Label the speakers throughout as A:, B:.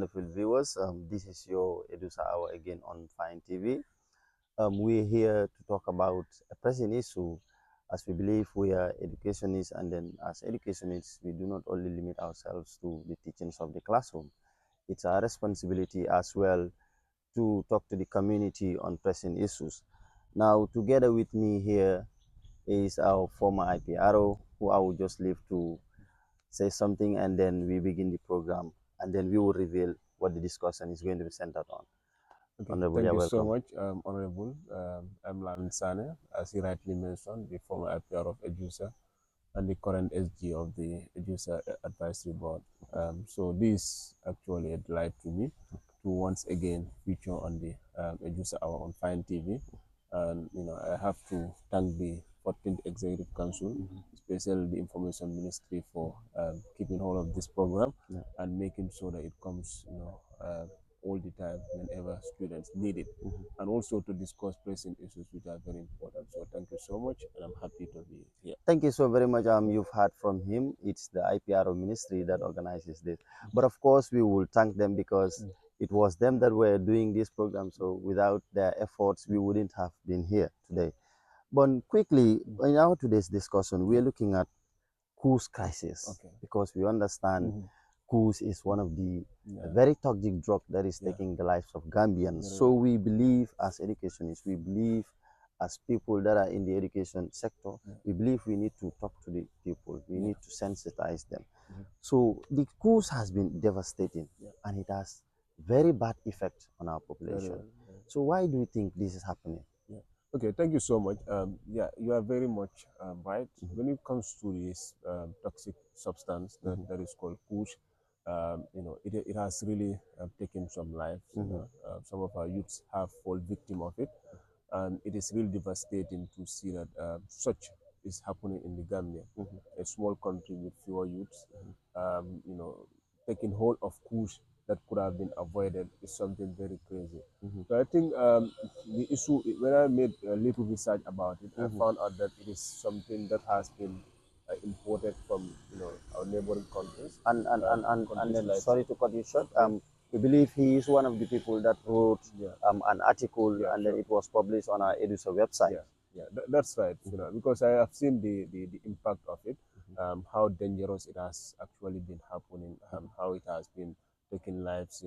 A: wonderful viewers. This is your EDUSA Hour again on Fine TV. We're here to talk about a pressing issue, as we believe we are educationists, and then as educationists, we do not only limit ourselves to the teachings of the classroom. It's our responsibility as well to talk to the community on pressing issues. Now, together with me here is our former IPRO, who I will just leave to say something, and then we begin the program, and then we will reveal what the discussion is going to be centered on.
B: Okay,
A: Honorable,
B: thank
A: you're
B: you so
A: welcome.
B: much, Honorable. I'm Lan Sane, as you rightly mentioned, the former IPR of EDUSA and the current SG of the EDUSA Advisory Board. So this is actually a delight to me to once again feature on the EDUSA Hour on Fine TV. And, I have to thank the 14th Executive Council, especially the Information Ministry, for keeping hold of this program
A: Yeah.
B: and making sure that it comes, all the time whenever students need it, and also to discuss pressing issues which are very important. So thank you so much, and I'm happy to be here.
A: Thank you so very much. You've heard from him. It's the IPRO ministry that organizes this. But of course, we will thank them because it was them that were doing this program. So without their efforts, we wouldn't have been here today. But quickly, in our today's discussion, we are looking at Kush crisis,
B: Okay.
A: because we understand Kush is one of the
B: Yeah.
A: very toxic drug that is
B: Yeah.
A: taking the lives of Gambians.
B: Very
A: So
B: well.
A: we believe as educationists, we believe as people that are in the education sector, we believe we need to talk to the people. We need to sensitize them. So the Kush has been devastating, and it has very bad effect on our
B: Very
A: population.
B: well.
A: So why do you think this is happening?
B: Yeah. Okay, thank you so much. Yeah, you are very much right. When it comes to this toxic substance that is called Kush, it has really taken some lives. Some of our youths have fallen victim of it, and it is really devastating to see that such is happening in the Gambia, a small country with fewer youths. Um, you know, Taking hold of Kush that could have been avoided is something very crazy. So I think the issue, when I made a little research about it, I found out that it is something that has been imported from our neighboring countries,
A: And
B: countries
A: then,
B: like
A: sorry to cut you short.
B: yeah,
A: We believe he is one of the people that wrote
B: yeah,
A: an article,
B: yeah,
A: and then
B: sure.
A: it was published on our EDUSA website.
B: Yeah, yeah, that's right. Because I have seen the impact of it, how dangerous it has actually been happening, how it has been taking lives,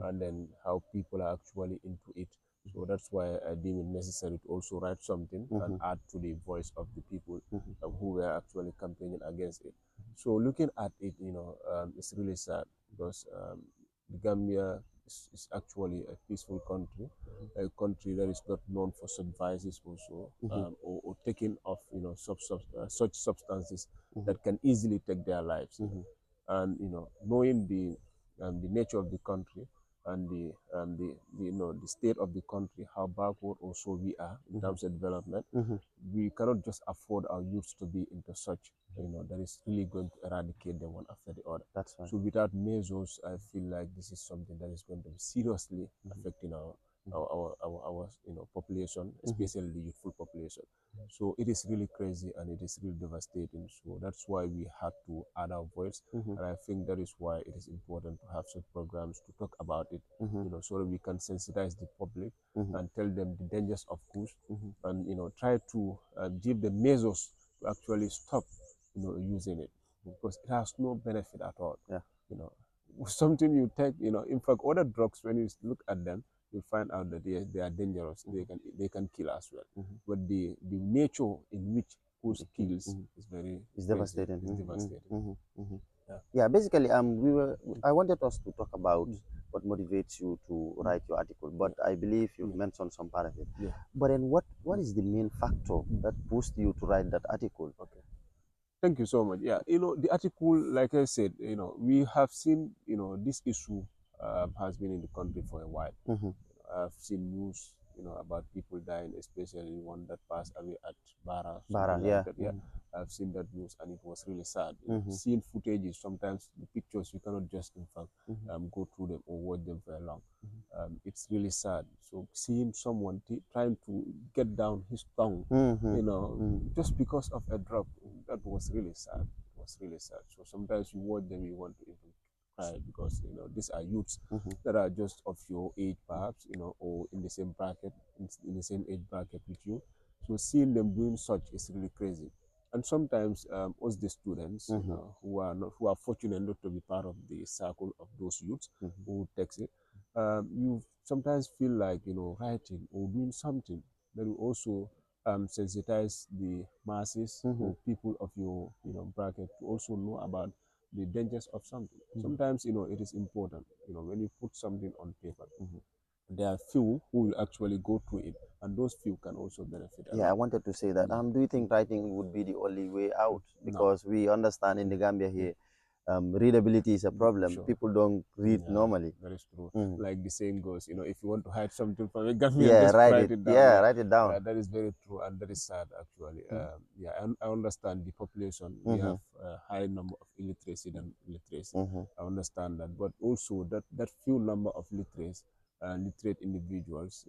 B: and then how people are actually into it. So that's why I deem it necessary to also write something and add to the voice of the people who were actually campaigning against it. So looking at it, it's really sad because the Gambia is actually a peaceful country, a country that is not known for such vices also, or taking of such substances that can easily take their lives. And knowing the nature of the country and the state of the country, how backward also we are in terms of development, we cannot just afford our youths to be into such that is really going to eradicate them one after the other.
A: That's right.
B: So without measures, I feel like this is something that is going to be seriously affecting our population, especially the youthful population. So it is really crazy and it is really devastating. So that's why we had to add our voice, and I think that is why it is important to have such programs to talk about it, so that we can sensitize the public and tell them the dangers of Kush, and try to give them measures to actually stop, using it, because it has no benefit at all.
A: Yeah.
B: You know, something you take, in fact, other drugs, when you look at them, you find out that they are dangerous. They can kill as well. But the nature in which Kush kills is very
A: It's
B: crazy.
A: devastating.
B: It's devastating. Yeah.
A: Yeah, basically, I wanted us to talk about what motivates you to write your article, but I believe you've mentioned some part of it.
B: Yeah.
A: But then, what is the main factor that pushed you to write that article?
B: Okay. Thank you so much. Yeah, the article, like I said, we have seen, this issue has been in the country for a while. I've seen news, about people dying, especially one that passed away at Bara,
A: Bara,
B: something like
A: yeah.
B: that. Yeah, I've seen that news, and it was really sad. Seeing footages, sometimes the pictures you cannot just, in fact, go through them or watch them very long. It's really sad. So seeing someone trying to get down his tongue, just because of a drop, that was really sad. It was really sad. So sometimes you watch them, you want to even right? Because these are youths that are just of your age, perhaps, or in the same bracket, in the same age bracket with you. So seeing them doing such is really crazy. And sometimes us the students, who are fortunate not to be part of the circle of those youths who takes it, you sometimes feel like writing or doing something that will also sensitize the masses or people of your bracket to also know about the dangers of something. Sometimes it is important when you put something on paper. There are few who will actually go through it, and those few can also benefit a
A: Yeah, I
B: lot.
A: wanted to say that.
B: Yeah.
A: Do you think writing would be the only way out?
B: No.
A: Because we understand in the Gambia here, readability is a problem.
B: Sure.
A: People don't read
B: Yeah,
A: normally.
B: that is true.
A: Mm.
B: Like the saying goes, if you want to hide something from a Gambian,
A: Yeah,
B: just
A: write
B: write
A: it.
B: it down.
A: Yeah,
B: Yeah,
A: write it down.
B: that is very true, and that is sad actually.
A: Mm.
B: Yeah, I understand the population. We
A: Mm-hmm.
B: have a high number of illiteracy than literacy.
A: Mm-hmm.
B: I understand that, but also that few number of literate individuals.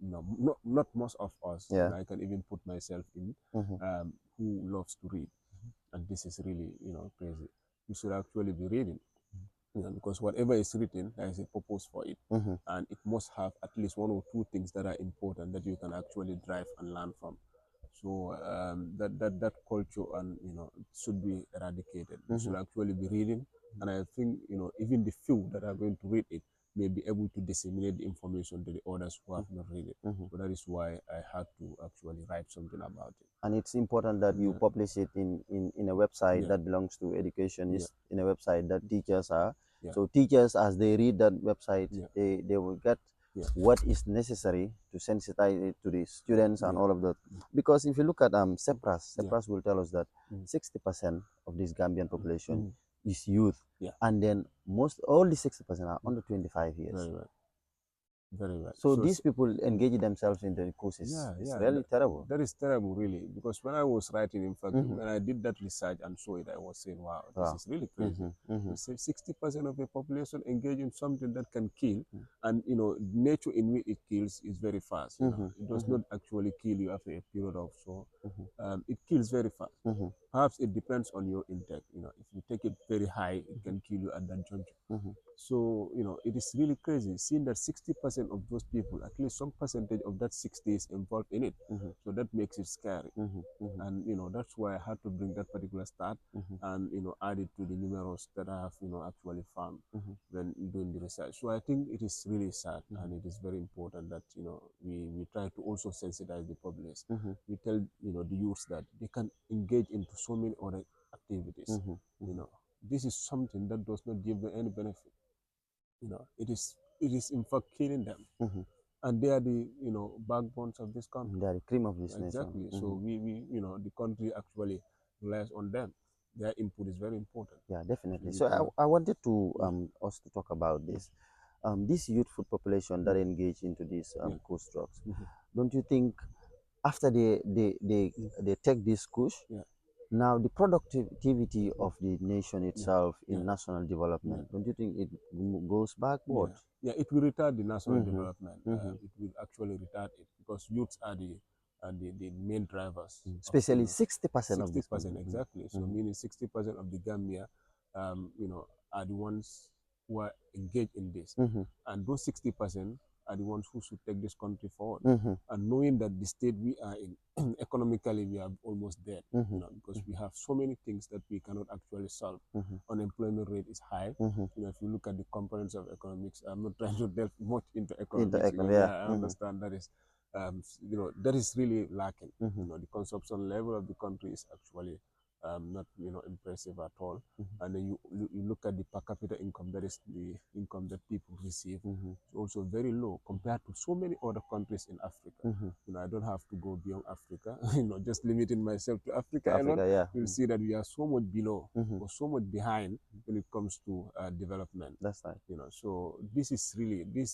B: Not most of us.
A: Yeah.
B: I can even put myself in,
A: Mm-hmm.
B: who loves to read, and this is really crazy. You should actually be reading, because whatever is written, there is a purpose for it,
A: Mm-hmm.
B: and it must have at least one or two things that are important that you can actually drive and learn from. So that culture and should be eradicated. You should actually be reading, and I think even the few that are going to read it may be able to disseminate the information to the others who have not read it.
A: Mm-hmm.
B: So that is why I had to actually write something about it.
A: And it's important that you
B: Yeah,
A: publish it in a website
B: yeah,
A: that belongs to education,
B: yeah,
A: is in a website that teachers are.
B: yeah,
A: So teachers, as they read that website,
B: yeah,
A: they will get
B: yeah,
A: what is necessary to sensitize it to the students and
B: yeah,
A: all of that. Because if you look at
B: yeah,
A: Sepras will tell us that
B: mm,
A: 60% of this Gambian
B: mm,
A: population
B: mm,
A: is youth,
B: yeah,
A: and then most all the 60% are
B: mm,
A: under 25 years.
B: very well. Very well.
A: So
B: So,
A: these people
B: mm,
A: engage themselves into the courses.
B: yeah,
A: It's
B: yeah,
A: really terrible.
B: that is terrible, really. Because when I was writing, in fact,
A: Mm-hmm.
B: when I did that research and saw it, I was saying, wow, this
A: Wow.
B: is really crazy.
A: Mm-hmm. Mm-hmm.
B: You say 60% of the population engage in something that can kill, and nature in which it kills is very fast.
A: Mm-hmm.
B: It does
A: Mm-hmm.
B: not actually kill you after a period of so.
A: Mm-hmm.
B: It kills very fast.
A: Mm-hmm.
B: Perhaps it depends on your intake. If you take it very high, it can kill you at that juncture.
A: Mm-hmm.
B: So, it is really crazy seeing that 60% of those people, at least some percentage of that 60 is involved in it.
A: Mm-hmm.
B: So that makes it scary.
A: Mm-hmm. Mm-hmm.
B: And, that's why I had to bring that particular stat
A: Mm-hmm.
B: and, add it to the numerous that I have, actually found
A: Mm-hmm.
B: when doing the research. So I think it is really sad,
A: Mm-hmm.
B: and it is very important that, we try to also sensitize the populace.
A: Mm-hmm.
B: We tell, the youths that they can engage into so many other activities.
A: Mm-hmm.
B: This is something that does not give them any benefit. It is in fact killing them,
A: Mm-hmm.
B: and they are the backbones of this country.
A: They are the cream of this nation.
B: Exactly. So
A: Mm-hmm.
B: we the country actually relies on them. Their input is very important.
A: Yeah, definitely.
B: We
A: So
B: cannot.
A: I wanted to
B: Yeah,
A: us to talk about this youthful population that
B: yeah,
A: engage into these
B: yeah,
A: course drugs.
B: mhm,
A: Don't you think after
B: mm,
A: they take this kush,
B: yeah,
A: now the productivity
B: mm,
A: of the nation
B: yeah,
A: itself
B: yeah,
A: in national
B: yeah,
A: development, don't you think it goes backward?
B: yeah, yeah. It will retard the national
A: Mm-hmm.
B: development.
A: Mm-hmm.
B: It will actually retard it because youths are the main drivers of
A: Especially 60% of this country.
B: 60% exactly. So
A: Mm-hmm.
B: meaning 60% of the Gambia, are the ones who are engaged in this,
A: Mm-hmm.
B: and those 60% are the ones who should take this country forward.
A: Mm-hmm.
B: And knowing that the state we are in, economically we are almost dead,
A: Mm-hmm.
B: because we have so many things that we cannot actually solve.
A: Mm-hmm.
B: Unemployment rate is high.
A: Mm-hmm.
B: If you look at the components of economics, I'm not trying to delve much into
A: Into
B: economics because
A: yeah.
B: yeah, I
A: Mm-hmm.
B: understand that is that is really lacking.
A: Mm-hmm.
B: The consumption level of the country is actually not impressive at all.
A: Mm-hmm.
B: And then you look at the per capita income, that is the income that people receive.
A: Mm-hmm.
B: It's also very low compared to so many other countries in Africa.
A: Mm-hmm.
B: I don't have to go beyond Africa. Just limiting myself to
A: To
B: Africa alone,
A: Africa, yeah.
B: you'll see that we are so much below
A: Mm-hmm.
B: or so much behind when it comes to development.
A: That's right.
B: So this is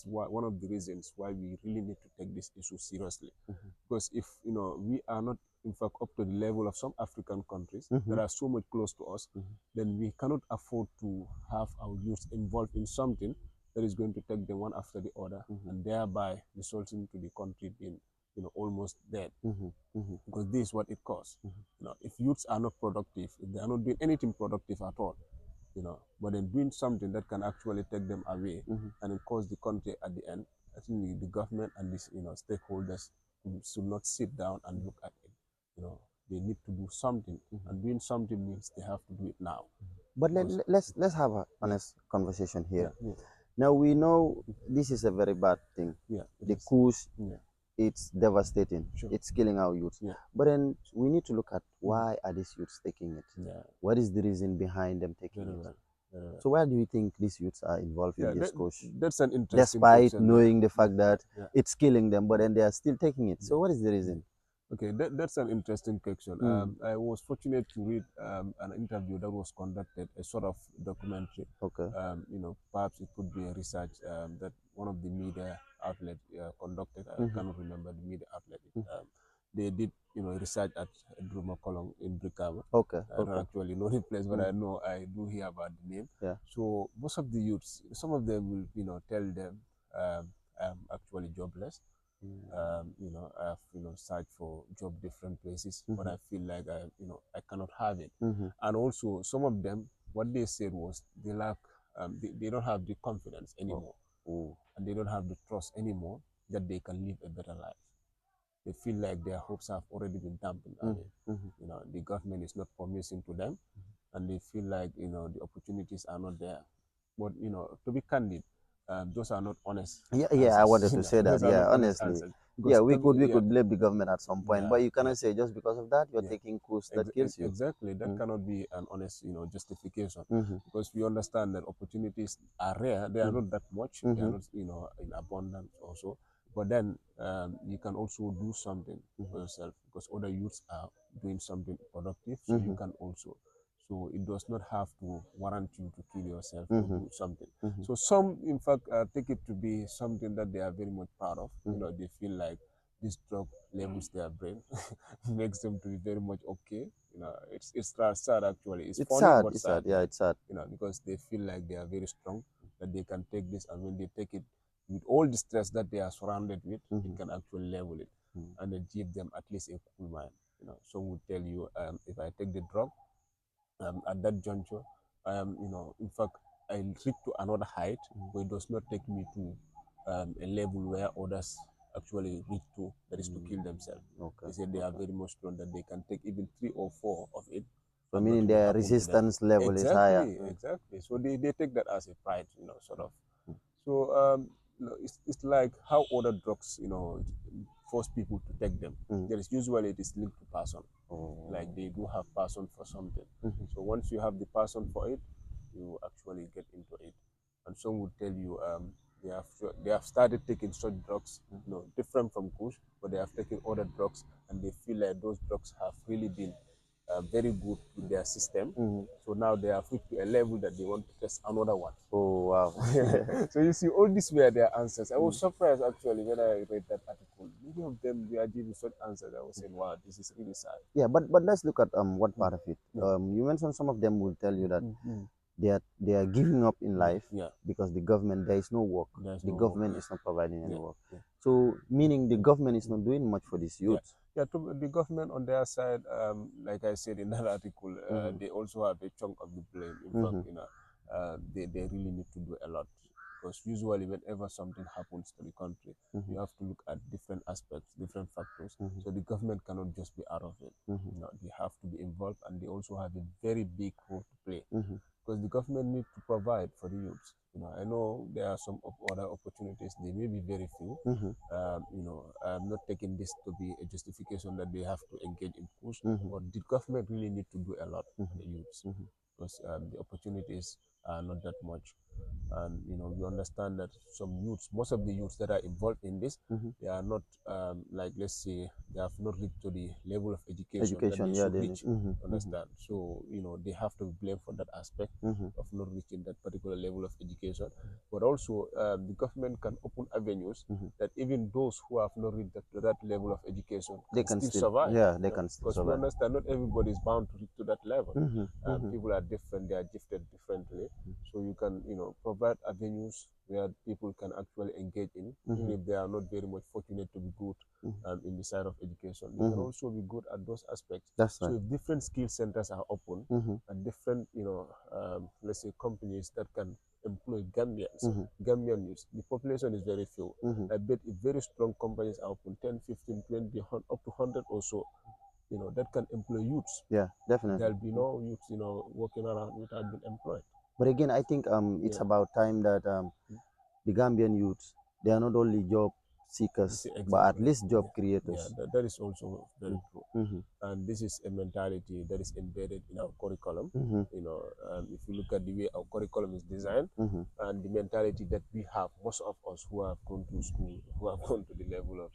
B: one of the reasons why we really need to take this issue seriously.
A: Mm-hmm.
B: Because if we are not in fact up to the level of some African countries
A: Mm-hmm.
B: that are so much close to us,
A: Mm-hmm.
B: then we cannot afford to have our youth involved in something that is going to take them one after the other,
A: Mm-hmm.
B: and thereby resulting to the country being almost dead.
A: Mm-hmm. Mm-hmm.
B: Because this is what it costs.
A: Mm-hmm.
B: If youths are not productive, if they are not doing anything productive at all, but then doing something that can actually take them away and it cause the country at the end. I think the government and this stakeholders should not sit down and look at it. They need to do something, and doing something means they have to do it now.
A: But let's have an honest conversation here. Now we know this is a very bad thing. The Kush, it's devastating.
B: Sure.
A: It's killing our youth. But then we need to look at why are these youths taking it? What is the reason behind them taking it? So why do you think these youths are involved in this Kush?
B: That's an interesting
A: despite
B: question,
A: knowing the fact that it's killing them, but then they are still taking it. So what is the reason?
B: Okay, that's an interesting question. I was fortunate to read an interview that was conducted, a sort of documentary.
A: Okay.
B: Perhaps it could be a research that one of the media outlets conducted. I cannot remember the media outlet. They did, research at Druma Kolong in Brikama.
A: Okay.
B: I don't actually know the place, but I do hear about the name.
A: Yeah.
B: So most of the youths, some of them will, tell them I'm actually jobless. I've searched for job different places, but I feel like I cannot have it. And also some of them, what they said was they lack, they don't have the confidence anymore, and they don't have the trust anymore that they can live a better life. They feel like their hopes have already been dampened. The government is not promising to them, and they feel like the opportunities are not there. But to be candid, those are not honest.
A: Yeah, I wanted to say that. Yeah, honestly. Yeah, we could blame the government at some point, but you cannot say just because of that you're taking course that kills you.
B: Exactly, that cannot be an honest, justification, because we understand that opportunities are rare. They are not that much. They are not, in abundance also. But then you can also do something for yourself, because other youths are doing something productive, so you can also. So it does not have to warrant you to kill yourself or do something. So some, in fact, take it to be something that they are very much proud of. They feel like this drug levels their brain, makes them to be very much okay. It's sad actually. It's funny,
A: sad.
B: But
A: It's
B: sad.
A: sad. Yeah, it's sad.
B: Because they feel like they are very strong, that they can take this, and when they take it with all the stress that they are surrounded with, it can actually level it and then give them at least a cool mind. Some would tell you, if I take the drug, at that juncture, I am, in fact, I reach to another height where it does not take me to a level where others actually reach to, that is to kill themselves. They say they are very much strong, that they can take even 3 or 4 of it.
A: So meaning their resistance level is higher.
B: Exactly. So they take that as a pride, sort of. So it's like how other drugs, force people to take them. There is usually it is linked to passion. Like they do have passion for something. So once you have the passion for it, you actually get into it. And some would tell you they have started taking such drugs, different from Kush, but they have taken other drugs, and they feel like those drugs have really been very good with their system. So now they have reached to a level that they want to test another one.
A: Oh wow.
B: So you see, all these were their answers. I was surprised actually when I read that article. Many of them were giving such answers. I was saying, wow, this is really sad.
A: Yeah, but let's look at one part of it. You mentioned some of them will tell you that they are giving up in life because the government, there is no work. The government is not providing any work. So meaning the government is not doing much for these youth.
B: Yeah, the government on their side, like I said in that article, they also have a chunk of the blame. In fact, they really need to do a lot, because usually whenever something happens to the country, you have to look at different aspects, different factors. So the government cannot just be out of it. They have to be involved, and they also have a very big role to play, because the government needs to provide for the youths. I know there are some other opportunities. They may be very few. I'm not taking this to be a justification that they have to engage in push, but the government really need to do a lot for the youths, because the opportunities are not that much. And we understand that some youths, most of the youths that are involved in this, they are not like, let's say, they have not reached to the level of education that they should reach. Understand? So they have to be blamed for that aspect of not reaching that particular level of education. But also the government can open avenues that even those who have not reached that level of education can still survive.
A: Yeah, they can still survive.
B: Because we understand not everybody is bound to reach to that level. People are different, they are gifted differently. So you can provide avenues where people can actually engage in, even if they are not very much fortunate to be good in the side of education, they can also be good at those aspects.
A: That's
B: So
A: right.
B: if different skill centers are open and different, let's say companies that can employ Gambians, Gambian youth, the population is very few. I bet if very strong companies are open, 10, 15, 20, up to 100 or so, that can employ youths.
A: Yeah, definitely.
B: There'll be no youths, walking around without being employed.
A: But again, I think it's about time that the Gambian youths, they are not only job seekers,
B: Exactly.
A: but at least job
B: Yeah,
A: creators.
B: that is also very true. And this is a mentality that is embedded in our curriculum. If you look at the way our curriculum is designed and the mentality that we have, most of us who have gone to school, who have gone to the level of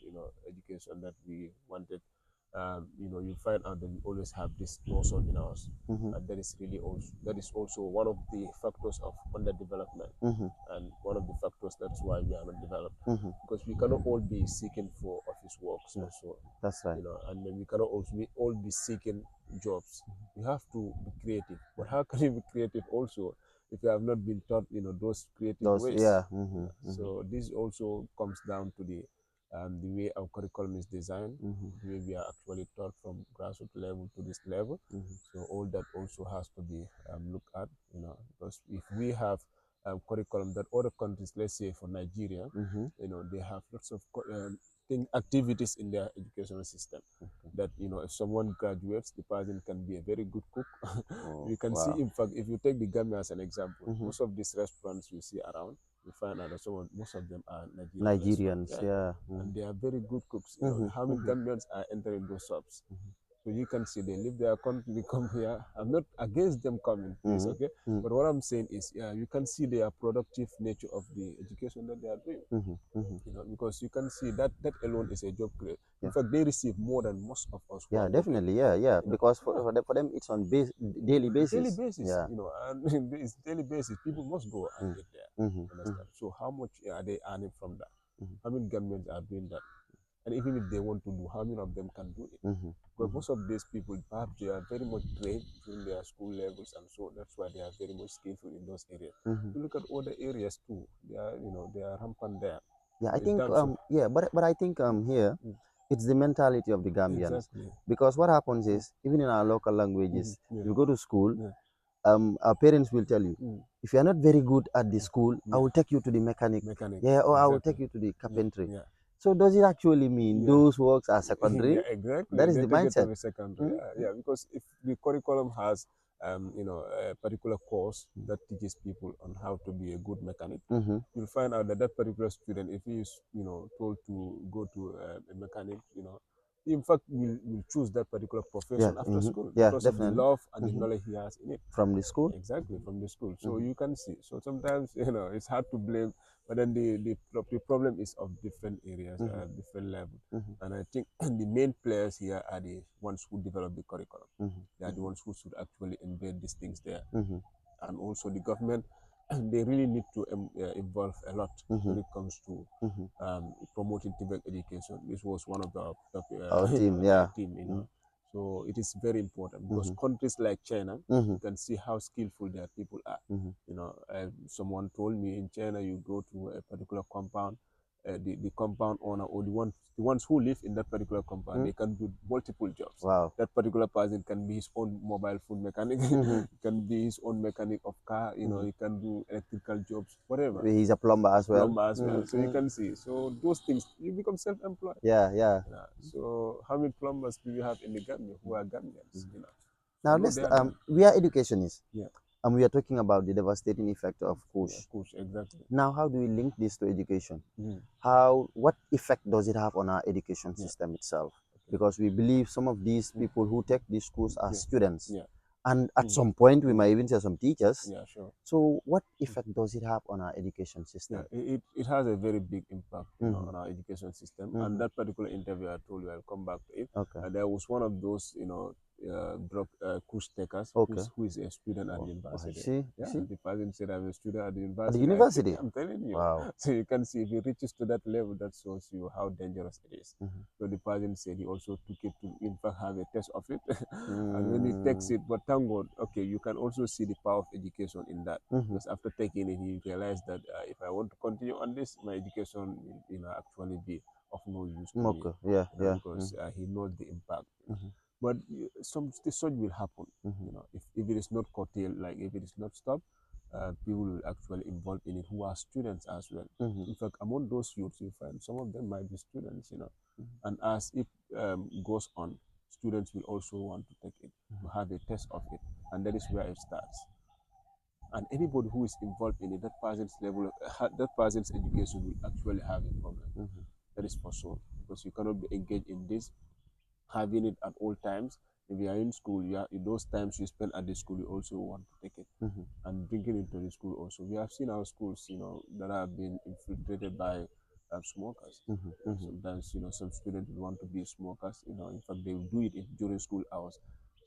B: education that we wanted, you find out that we always have this notion in us, and that is also one of the factors of underdevelopment, and one of the factors that's why we are not developed, because we cannot all be seeking for office works also.
A: That's right.
B: And then we cannot also all be seeking jobs. We have to be creative. But how can you be creative also if you have not been taught, those creative ways?
A: Yeah.
B: So this also comes down to the way our curriculum is designed, the way we are actually taught from grassroots level to this level. So all that also has to be looked at, because if we have curriculum that other countries, let's say for Nigeria, they have lots of activities in their educational system that, if someone graduates, the person can be a very good cook. You can see, in fact, if you take the Gambia as an example, most of these restaurants you see around, you find out that most of them are
A: Nigerians, yeah.
B: And they are very good cooks. How many Gambians are entering those shops? So you can see they leave their country, they come here. I'm not against them coming, please, okay? But what I'm saying is, you can see their productive nature of the education that they are doing. Because you can see that alone is a job create. In fact, they receive more than most of us.
A: Yeah, definitely, yeah. Because for them, it's on daily basis.
B: Daily basis,
A: Yeah.
B: and it's daily basis. People must go and eat there. Understand? So how much are they earning from that? How many governments are doing that? And even if they want to do, how many of them can do it? Because most of these people, perhaps they are very much trained during their school levels, and so that's why they are very much skillful in those areas. You look at other areas too; they are, they are rampant there.
A: Yeah, I think but I think here it's the mentality of the Gambians.
B: Exactly.
A: Because what happens is, even in our local languages, you go to school,
B: Yeah.
A: Our parents will tell you, if you are not very good at the school, I will take you to the mechanic. Yeah, or I will take you to the carpentry.
B: Yeah.
A: So does it actually mean those works are secondary?
B: Yeah, exactly.
A: That is
B: They
A: the
B: take it to
A: mindset.
B: the secondary. Yeah, because if the curriculum has, a particular course that teaches people on how to be a good mechanic, you'll find out that that particular student, if he is, told to go to a mechanic, in fact, will choose that particular profession after school
A: Yeah,
B: because of the
A: definitely.
B: love and the knowledge he has in it.
A: From the school?
B: Exactly, from the school. So you can see. So sometimes, it's hard to blame, but then the problem is of different areas, different levels. And I think the main players here are the ones who develop the curriculum. They are the ones who should actually embed these things there. And also the government, they really need to involve a lot when it comes to promoting civic education. This was one of
A: Our team,
B: team. So it is very important because countries like China, you can see how skillful their people are. Someone told me in China, you go to a particular compound, the compound owner or the ones who live in that particular compound, they can do multiple jobs.
A: Wow.
B: That particular person can be his own mobile phone mechanic, can be his own mechanic of car, he can do electrical jobs, whatever.
A: Maybe he's a plumber as well.
B: So you can see. So those things, you become self-employed.
A: Yeah.
B: So how many plumbers do we have in the Gambia who are Gambians?
A: Now we are educationists.
B: Yeah.
A: And we are talking about the devastating effect of Kush.
B: Yeah, Kush, exactly.
A: Now, how do we link this to education? What effect does it have on our education system itself? Because we believe some of these people who take these schools are students. And at some point, we might even say some teachers.
B: Yeah, sure.
A: So what effect does it have on our education system?
B: Yeah, it has a very big impact on our education system. And that particular interview, I told you, I'll come back to it.
A: Okay.
B: There was one of those, course takers who is a student at the university. The person said, I'm a student at the university.
A: At the university?
B: I'm telling you.
A: Wow.
B: So you can see if he reaches to that level, that shows you how dangerous it is. So the person said he also took it to, in fact, have a test of it. And when he takes it, but thank God, okay, you can also see the power of education in that. Because after taking it, he realized that if I want to continue on this, my education will actually be of no use to me,
A: Okay. Yeah. Yeah.
B: because he knows the impact. But such will happen. If it is not curtailed, like if it is not stopped, people will actually involve in it who are students as well. In fact, among those youths, you find some of them might be students, and as it goes on, students will also want to take it, to have a test of it, and that is where it starts. And anybody who is involved in it, that person's level, that person's education will actually have a problem. That is for sure, because you cannot be engaged in this, having it at all times. If you are in school, in those times you spend at the school, you also want to take it and bringing it to the school. Also, we have seen our schools, that have been infiltrated by smokers. Sometimes, some students will want to be smokers. In fact, they will do it during school hours.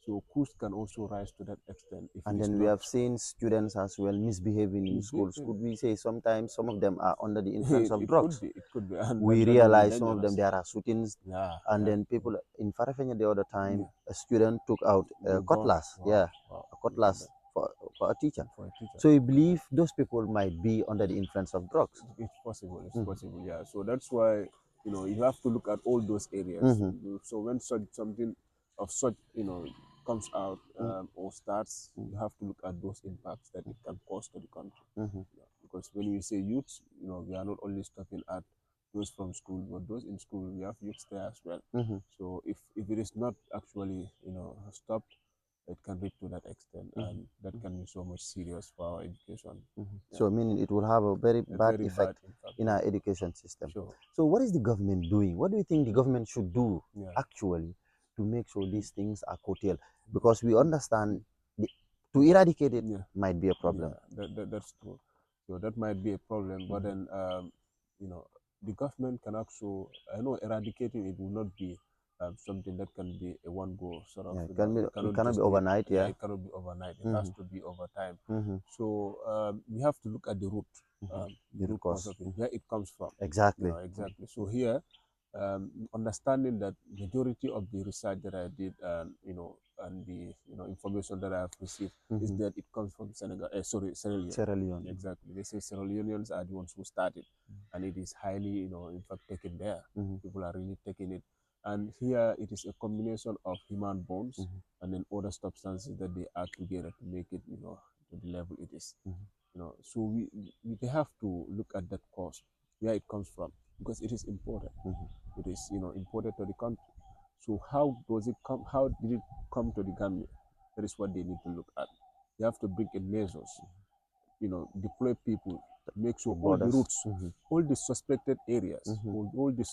B: So Kush can also rise to that extent if it
A: And
B: is
A: then we
B: not
A: have seen students as well misbehaving in schools.
B: misbehaving.
A: Could we say sometimes some of them are under the influence of drugs?
B: It could be, and
A: We
B: that will be
A: realize some of them
B: dangerous.
A: there are shootings,
B: Yeah,
A: and
B: yeah,
A: then people in Farafenya the other time,
B: yeah.
A: a student took out a
B: The gun.
A: cutlass,
B: Wow,
A: yeah,
B: wow.
A: a
B: Look at
A: cutlass
B: that.
A: for a teacher.
B: For a teacher.
A: So we believe those people might be under the influence of drugs.
B: It's possible. It's possible. Yeah. So that's why you have to look at all those areas. So when such something of such comes out or starts, you have to look at those impacts that it can cause to the country. Yeah. Because when we say youths, we are not only stopping at those from school, but those in school, we have youths there as well. So if it is not actually stopped, it can reach to that extent, and that can be so much serious for our education. Yeah.
A: So meaning it will have a very
B: A
A: bad
B: very bad
A: effect
B: impact.
A: in
B: Yeah.
A: our education system.
B: Sure.
A: So what is the government doing? What do you think the government should do
B: Yeah.
A: actually to make sure these things are curtailed? Because we understand to eradicate it
B: Yeah.
A: might be a
B: Yeah.
A: problem.
B: That's true. So that might be a problem, but then you know the government can also, I know, eradicating it will not be something that can be a one go sort of.
A: Yeah, it cannot be
B: Just be
A: overnight.
B: yeah,
A: Yeah.
B: it cannot be overnight. It has to be over time.
A: Mm-hmm.
B: So we have to look at the
A: The
B: root cause
A: cause.
B: of it, where it comes from.
A: Exactly.
B: Exactly. So here, understanding that majority of the research that I did, and the information that I have received is that it comes from Senegal. Sierra Leone.
A: Sierra Leone.
B: Exactly. They say Sierra Leoneans are the ones who started, and it is highly, in fact, taken there. People are really taking it, and here it is a combination of human bones and then other substances that they add together to make it, to the level it is. So they have to look at that cause, where it comes from, because it is important. It is imported to the country. So how does it come? How did it come to the Gambia? That is what they need to look at. They have to bring in measures, deploy people, make
A: The
B: sure all the
A: borders.
B: routes, all the suspected areas, all the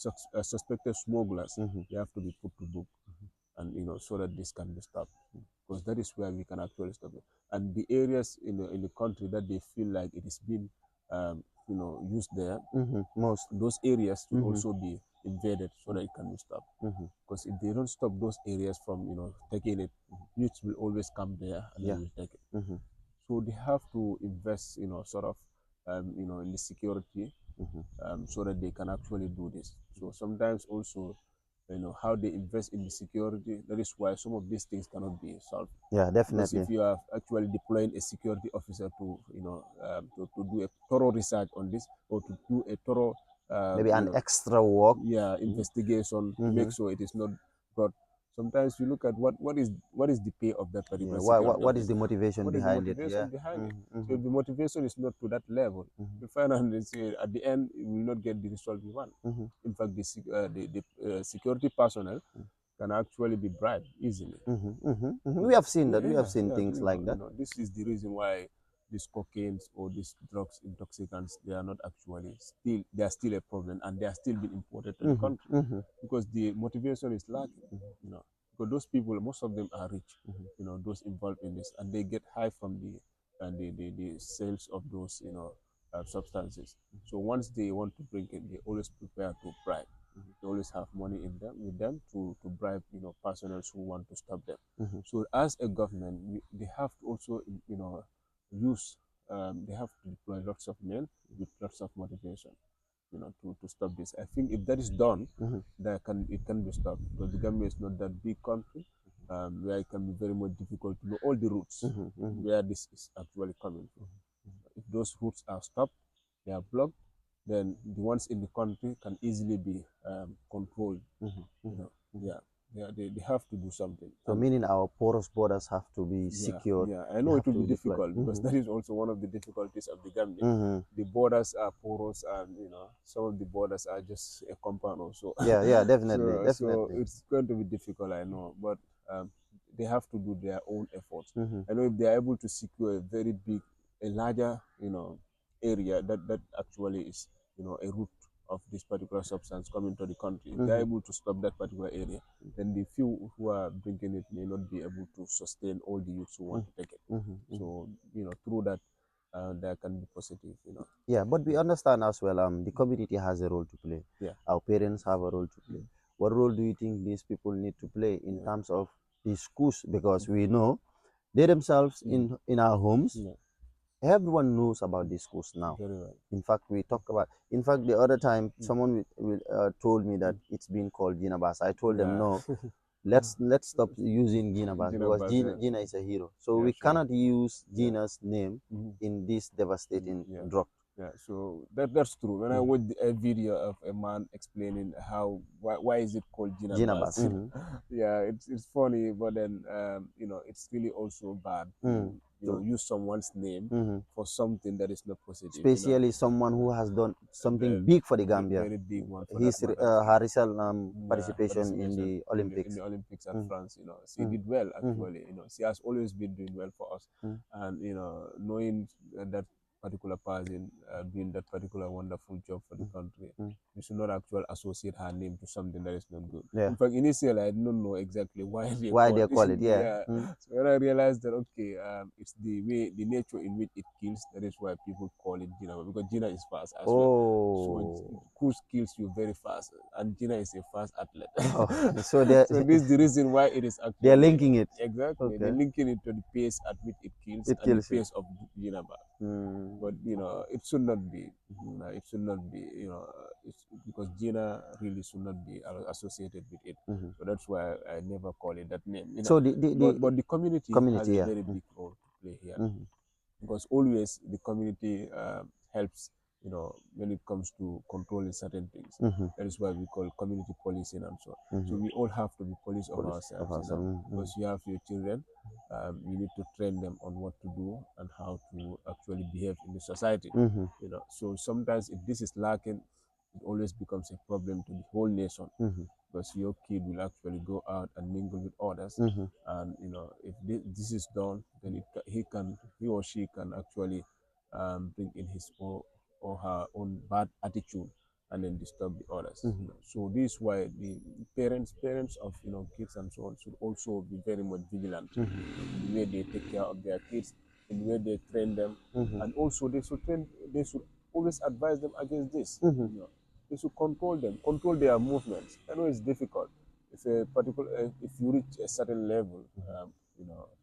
B: suspected smugglers, they have to be put to book, and so that this can be stopped, because that is where we can actually stop it. And the areas in the country that they feel like it is being used there,
A: Most.
B: those areas will also be invaded so that it can be stopped. Because if they don't stop those areas from taking it, youths will always come there and they
A: Yeah.
B: will take it. So they have to invest sort of in the security, so that they can actually do this. So sometimes also, how they invest in the security, that is why some of these things cannot be solved.
A: Yeah,
B: Because
A: definitely.
B: if you are actually deploying a security officer to to do a thorough research on this, or to do a thorough
A: Maybe an extra work.
B: investigation to make sure it is not brought. Sometimes you look at what is the pay of that
A: Yeah.
B: particular
A: What
B: security
A: what is
B: officer.
A: the motivation
B: What is the
A: behind it?
B: motivation
A: Yeah.
B: behind it? So if the motivation is not to that level, you find out at the end you will not get the result you want. In fact, the security personnel can actually be bribed easily.
A: We have seen that. We have
B: Yeah,
A: seen
B: yeah.
A: things like that.
B: This is the reason why these cocaines or these drugs, intoxicants, they are not actually still, they are still a problem, and they are still being imported to the country, because the motivation is lacking. Because those people, most of them are rich. Those involved in this, and they get high from the sales of those substances. So once they want to bring it, they always prepare to bribe. They always have money in them with them to bribe personnel who want to stop them. So as a government, they have to also use they have to deploy lots of men with lots of motivation, to stop this. I think if that is done, it can be stopped, because the Gambia is not that big country, where it can be very much difficult to know all the routes where this is actually coming from. If those routes are stopped, they are blocked, then the ones in the country can easily be controlled. You know, yeah, they have to do something.
A: So meaning our porous borders have to be
B: Yeah,
A: secured.
B: yeah. I
A: They
B: know it
A: have
B: will
A: to
B: be
A: deploy.
B: difficult because that is also one of the difficulties of the Gambia.
A: Mm-hmm.
B: The borders are porous, and some of the borders are just a compound also.
A: Yeah, yeah, definitely,
B: So
A: definitely.
B: it's going to be difficult, I know, but they have to do their own efforts.
A: Mm-hmm.
B: I know if they are able to secure a very big, a larger, area that actually is, a route of this particular substance coming to the country. If they are
A: Mm-hmm.
B: able to stop that particular area, then the few who are bringing it may not be able to sustain all the youths who want to take it.
A: Mm-hmm.
B: So, through that, there can be positive.
A: Yeah, but we
B: Yeah,
A: understand as well. The community has a role to play.
B: yeah,
A: Our parents have a role to play. What role do you think these people need to play in
B: yeah,
A: terms of the schools? Because we know they themselves in our homes,
B: yeah.
A: everyone knows about these schools now.
B: Very well.
A: In fact, we talk about. In fact, the other time someone told me that it's been called Ginabas. I told them
B: Yeah.
A: no. Let's stop using Ginabas
B: Gina
A: because
B: Baza.
A: Gina is a hero. So
B: Yeah,
A: we
B: sure.
A: cannot use
B: Yeah.
A: Gina's name in this devastating
B: Yeah.
A: drug.
B: Yeah, so that's true. When I watched a video of a man explaining why is it called Gina
A: Ginabas.
B: Bus, yeah, it's funny, but then it's really also bad to
A: So,
B: use someone's name for something that is not positive.
A: especially someone who has done
B: A
A: something
B: very,
A: big for the Gambia.
B: very big one for that
A: His
B: matter.
A: Harissal
B: Yeah,
A: participation in
B: participation
A: the
B: in
A: Olympics.
B: the Olympics at
A: Mm,
B: France. She did well actually. She has always been doing well for us,
A: mm,
B: and knowing that particular person doing that particular wonderful job for the country,
A: mm.
B: we should not actually associate her name to something that is not good.
A: Yeah.
B: In fact, initially I didn't know exactly why they
A: Why
B: call
A: they
B: it.
A: call it? Yeah.
B: Yeah, so when I realized that okay, it's the nature in which it kills. That is why people call it Gina, because Gina is fast as well. So
A: Oh.
B: Kush kills you very fast, and Gina is a fast athlete.
A: Oh. So they
B: So this is the reason why it is
A: they're
B: actually
A: linking it.
B: exactly they're
A: Okay.
B: linking it to the pace at which it kills
A: It
B: and the
A: kills it.
B: pace of Gina.
A: Mm.
B: But it should not be. It should not be. It's because Gina really should not be associated with it.
A: Mhm.
B: So that's why I never call it that name.
A: So
B: But the community has
A: community,
B: a
A: yeah.
B: very big role to play here,
A: Mhm.
B: because always the community helps, when it comes to controlling certain things.
A: Mhm.
B: That is why we call community policing and so. So
A: Mhm.
B: we all have to be police of
A: Police of
B: ourselves,
A: us. Mhm.
B: because you have your children. You need to train them on what to do and how to actually behave in the society.
A: Mhm.
B: So sometimes if this is lacking, it always becomes a problem to the whole nation,
A: Mhm.
B: because your kid will actually go out and mingle with others,
A: Mhm.
B: and if this is done, then he or she can actually bring in his or her own bad attitude and then disturb the others.
A: Mhm.
B: So this is why the parents of kids and so on should also be very much vigilant in the way they take care of their kids, in the way they train them,
A: Mhm.
B: and also they should always advise them against this.
A: Mhm.
B: They should control them, control their movements. I know it's difficult. If you reach a certain level,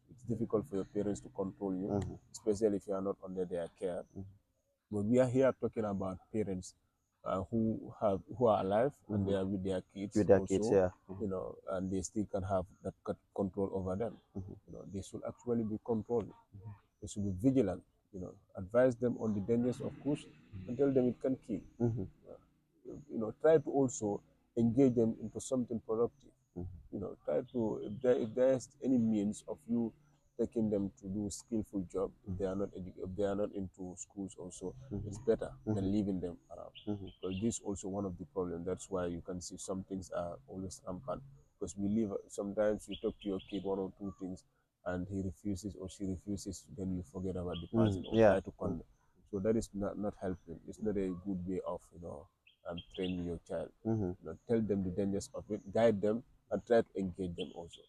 B: it's difficult for your parents to control you,
A: Mhm.
B: especially if you are not under their care. But we are here talking about parents who are alive and they
A: Mhm.
B: are with their kids
A: With their kids,
B: also,
A: yeah.
B: and they still can have that control over them. They should actually be controlled. They should be vigilant. Advise them on the dangers of Kush and tell them it can kill.
A: Mhm.
B: Try to also engage them into something productive. Try to if there's any means of you taking them to do skillful job, if they are not into schools also, it's better than leaving them around,
A: Mhm.
B: because this is also one of the problems. That's why you can see some things are always rampant, because we live sometimes you talk to your kid one or two things and he refuses or she refuses, then you forget about the person or
A: Yeah.
B: try to condemn. So that is not helping. It's not a good way of training your child.
A: Mhm.
B: Tell them the dangers of it, guide them, and try to engage them also.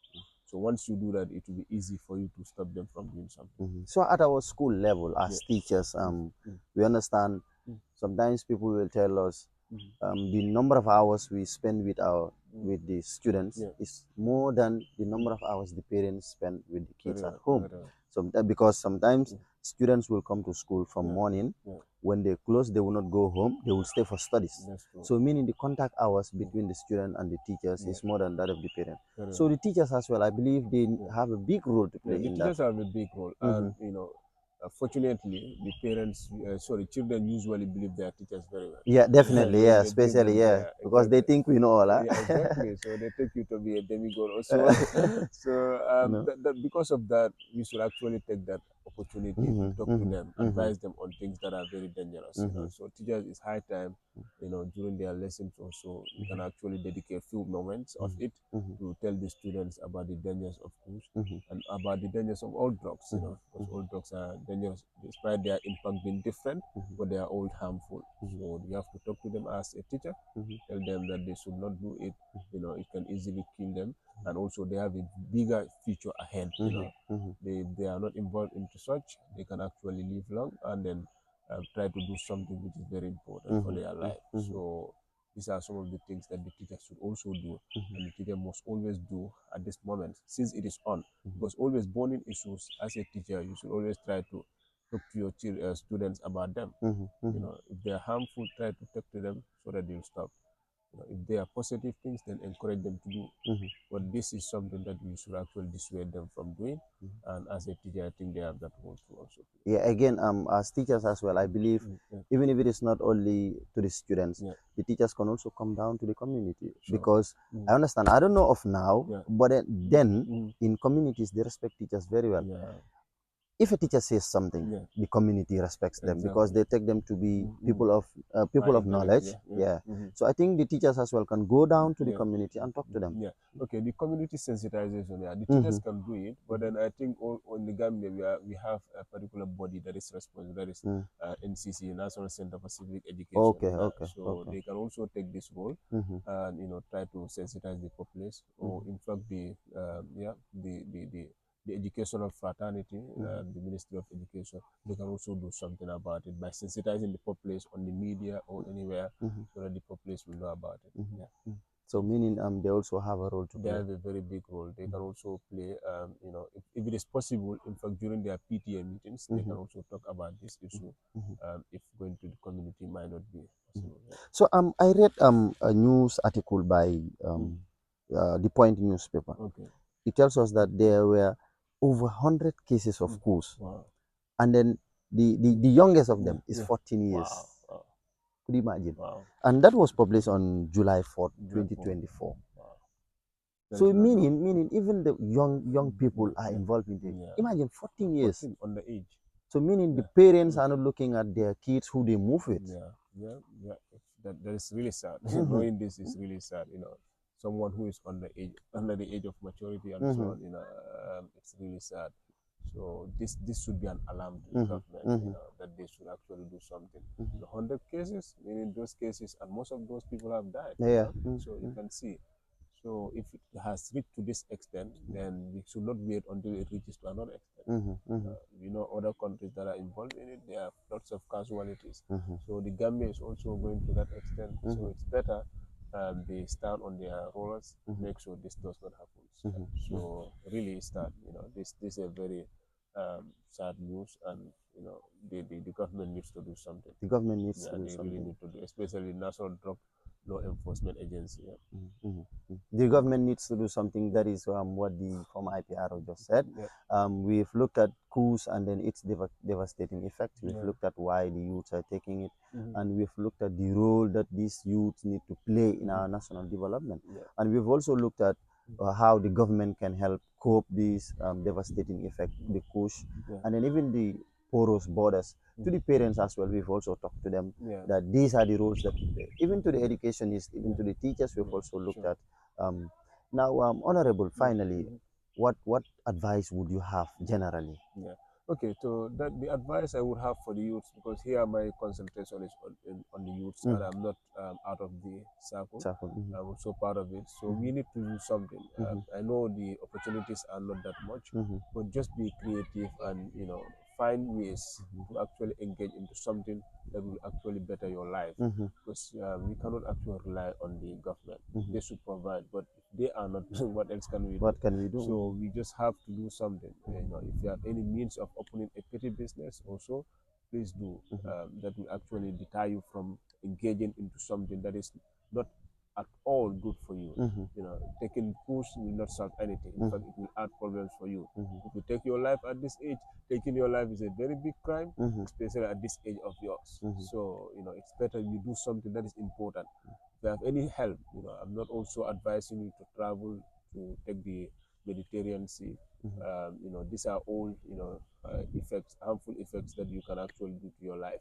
B: So once you do that, it will be easy for you to stop them from doing something.
A: So at our school level,
B: Yeah.
A: as teachers,
B: Mm.
A: we understand
B: Mm.
A: sometimes people will tell us
B: Mm.
A: the number of hours we spend
B: Mm.
A: with the students
B: Yeah.
A: is more than the number of hours the parents spend with the kids
B: Very
A: at
B: well.
A: home.
B: Very well.
A: So because sometimes
B: Mm.
A: students will come to school from
B: Yeah.
A: morning.
B: Yeah.
A: When they close, they will not go home. They will stay for studies.
B: That's true.
A: So meaning the contact hours between the student and the teachers
B: Yeah.
A: is more than that of the parent.
B: Very
A: So
B: well.
A: the teachers as well, I believe they
B: Yeah.
A: have a big role to
B: Yeah,
A: play
B: the
A: in that.
B: teachers have a big role, and fortunately, the parents, children usually believe their teachers very well.
A: Yeah, definitely. Yeah,
B: They believe
A: especially
B: them,
A: yeah,
B: yeah,
A: because they
B: exactly.
A: think we know all. Huh?
B: Yeah, exactly. So they take you to be a demigod also. So
A: You know.
B: because of that, we should actually take that opportunity to talk to them,
A: Mm-hmm.
B: advise them on things that are very dangerous.
A: Mm-hmm.
B: So teachers, it's high time, during their lessons also, we can actually dedicate a few moments of it
A: Mm-hmm.
B: to tell the students about the dangers of Kush
A: Mm-hmm.
B: and about the dangers of all drugs.
A: Mm-hmm.
B: Because all drugs are dangerous, despite their impact being different,
A: Mm-hmm.
B: but they are all harmful.
A: Mm-hmm.
B: So you have to talk to them as a teacher,
A: Mm-hmm.
B: tell them that they should not do it. It can easily kill them, and also they have a bigger future ahead.
A: Mm-hmm. Mm-hmm.
B: They are not involved into such. They can actually live long and then try to do something which is very important for
A: Mm-hmm.
B: their life.
A: Mm-hmm.
B: So these are some of the things that the teacher should also do,
A: Mm-hmm.
B: and the teacher must always do at this moment since it is on.
A: Mm-hmm.
B: Because always bonding issues, as a teacher, you should always try to talk to your students about them.
A: Mm-hmm. Mm-hmm.
B: If they are harmful, try to talk to them so that they'll stop. If they are positive things, then encourage them to do.
A: Mm-hmm.
B: But this is something that you should actually dissuade them from doing.
A: Mm-hmm.
B: And as a teacher, I think they have that role to also play.
A: Yeah, again, as teachers as well, I believe
B: Yeah,
A: even if it is not only to the students,
B: yeah,
A: the teachers can also come down to the community
B: sure.
A: because I understand. I don't know of now,
B: Yeah,
A: but then
B: mm,
A: in communities they respect teachers very well.
B: yeah,
A: If a teacher says something,
B: yeah,
A: the community respects them because
B: exactly.
A: they take them to be
B: Mm. High
A: people of
B: intellect,
A: knowledge.
B: yeah, yeah.
A: Yeah.
B: Hmm.
A: So I think the teachers as well can go down to the
B: Yeah.
A: community and talk to them.
B: Yeah. Okay. The community sensitization. Yeah. The
A: Mm-hmm.
B: teachers can do it, but then I think in the Gambia we have a particular body that is responsible. That is
A: Mm.
B: NCC, National Center for Civic Education.
A: Okay, okay,
B: So
A: okay.
B: they can also take this role
A: Mm-hmm.
B: and try to sensitize the populace, or
A: Mm-hmm.
B: in fact the educational fraternity,
A: Mm-hmm.
B: the Ministry of Education, they can also do something about it by sensitizing the populace on the media or anywhere,
A: Mm-hmm.
B: so that the populace will know about it.
A: Mm-hmm.
B: Yeah.
A: Mm-hmm. So meaning they also have a role to
B: They
A: play.
B: have a very big role. They can
A: Mm-hmm.
B: also play, if it is possible, in fact, during their PTA meetings, they
A: Mm-hmm.
B: can also talk about this issue.
A: Mm-hmm.
B: If going to the community might not be
A: Mhm.
B: possible. Yeah.
A: So I read a news article by
B: Mm.
A: the Point newspaper.
B: Okay.
A: It tells us that there were over 100 cases of
B: Mm.
A: coups,
B: Wow.
A: and then the youngest of
B: Yeah.
A: them is
B: Yeah.
A: 14 years.
B: Wow. Wow.
A: Could you imagine?
B: Wow.
A: And that was published on July 4th,
B: Beautiful.
A: 2024.
B: Wow. That is
A: So
B: not normal.
A: meaning even the young people
B: Yeah.
A: are
B: Yeah.
A: involved in it.
B: Yeah.
A: Imagine 14 years.
B: 14 on the age.
A: So meaning the
B: Yeah.
A: parents are not looking at their kids who they move with.
B: Yeah, yeah, yeah. That is really sad.
A: Mm-hmm.
B: Knowing this is really sad. Someone who is under the age of maturity and so
A: Mm-hmm.
B: on. It's really sad. So this should be an alarm to the
A: Mm-hmm.
B: government.
A: Mm-hmm.
B: That they should actually do something.
A: Mm-hmm.
B: 100 cases, meaning those cases, and most of those people have died.
A: Yeah.
B: So you
A: Mm-hmm.
B: can see. So if it has reached to this extent, then we should not wait until it reaches to another extent.
A: Mm-hmm. Mm-hmm.
B: Other countries that are involved in it, there are lots of casualties.
A: Mm-hmm.
B: So the Gambia is also going to that extent.
A: Mm-hmm.
B: So it's better they stand on their rollers,
A: Mm-hmm.
B: make sure this does not happen.
A: Mm-hmm.
B: So really sad. This is a very sad news, and the government needs to do something.
A: The government needs
B: Yeah,
A: to do
B: they really
A: something.
B: need to do, especially National Drug Law Enforcement Agency. Yeah.
A: Mhm, mhm. The government needs to do something. That is what the former IPRO just said.
B: Yeah.
A: We've looked at coups and then its devastating effect. We've
B: Yeah.
A: looked at why the youths are taking it,
B: Mhm.
A: and we've looked at the role that these youths need to play in our national development. And we've also looked at how the government can help cope this devastating effect, the Kush,
B: Yeah.
A: and then even the porous borders. To the parents as well, we've also talked to them
B: Yeah.
A: that these are the roles that we play. Even to the educationists, even
B: Yeah.
A: to the teachers, we've
B: Yeah.
A: also looked
B: Sure.
A: at. Now, Honorable,
B: Yeah.
A: finally,
B: Mhm.
A: what advice would you have generally?
B: Yeah. Okay. So that the advice I would have for the youths, because here my concentration is on the youths, and I'm not out of the circle.
A: Circle.
B: I'm also part of it. So we need to do something. I know the opportunities are not that much, but just be creative and find ways to actually engage into something that will actually better your life. Because we cannot actually rely on the government. They should provide, but if they are not, what else can we do?
A: What can we do?
B: So we just have to do something. If you have any means of opening a petty business, also please do. That will actually deter you from engaging into something that is not at all good for you. You know, taking Kush will not solve anything. In fact, it will add problems for you. If you take your life at this age, taking your life is a very big crime, especially at this age of yours. So, you know, it's better you do something that is important. If you have any help, you know, I'm not also advising you to travel to take the Mediterranean Sea. You know, these are all, you know, effects, harmful effects that you can actually do to your life.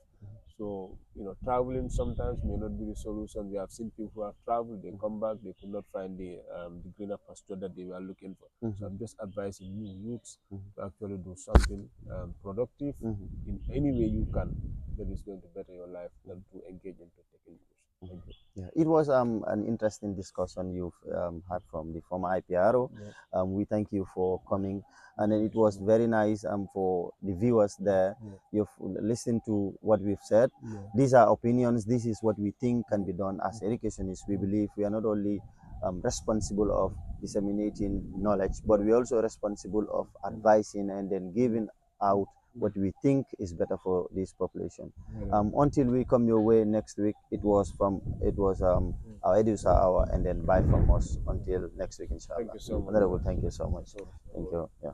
B: So, you know, traveling sometimes may not be the solution. We have seen people who have traveled, they come back, they could not find the greener pasture that they were looking for. So I'm just advising you youths to actually do something productive in any way you can that is going to better your life than to engage into taking course. Thank you.
A: Yeah, it was an interesting discussion you've had from the former IPRO.
B: Yeah.
A: We thank you for coming, and then it was very nice for the viewers there. You've listened to what we've said. These are opinions. This is what we think can be done as educationists. We believe we are not only responsible of disseminating knowledge, but we're also responsible of advising and then giving out what we think is better for this population. Until we come your way next week, it was our EDUSA hour, and then bye from us until next week, inshallah.
B: Thank you so much.
A: Honorable, thank you so much. Thank you. Yeah.